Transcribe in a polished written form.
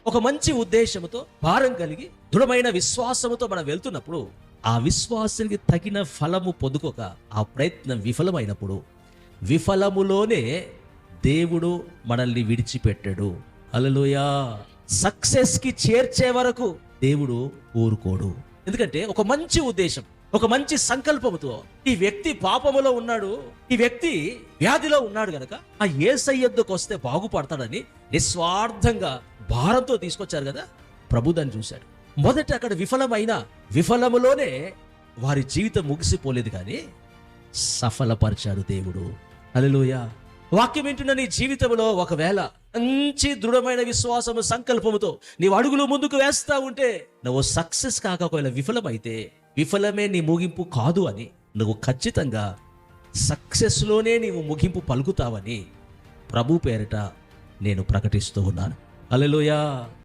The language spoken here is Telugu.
ఒక మంచి ఉద్దేశంతో భారం కలిగి దృఢమైన విశ్వాసముతో మనం వెళ్తున్నప్పుడు ఆ విశ్వాసానికి తగిన ఫలము పొందుకోక ఆ ప్రయత్నం విఫలమైనప్పుడు విఫలములోనే దేవుడు మనల్ని విడిచిపెట్టాడు. హల్లెలూయా. సక్సెస్ కి చేర్చే వరకు దేవుడు ఊరుకోడు. ఎందుకంటే ఒక మంచి ఉద్దేశం, ఒక మంచి సంకల్పముతో ఈ వ్యక్తి పాపములో ఉన్నాడు, ఈ వ్యక్తి వ్యాధిలో ఉన్నాడు గనక ఆ యేసయ్య యొద్దకు వస్తే బాగుపడతాడని నిస్వార్థంగా భారంతో తీసుకొచ్చారు కదా. ప్రభు దాన్ని చూశాడు. మొదట అక్కడ విఫలములోనే వారి జీవితం ముగిసిపోలేదు, కానీ సఫలపరిచాడు దేవుడు. హల్లెలూయా. వాక్యం వింటున్న నీ జీవితంలో ఒకవేళ మంచి దృఢమైన విశ్వాసము సంకల్పముతో నీవు అడుగులు ముందుకు వేస్తా ఉంటే నువ్వు సక్సెస్ కాక ఒకవేళ విఫలమైతే విఫలమే నీ ముగింపు కాదు అని నువ్వు ఖచ్చితంగా సక్సెస్లోనే నీవు ముగింపు పలుకుతావని ప్రభు పేరిట నేను ప్రకటిస్తూ ఉన్నాను. హల్లెలూయా.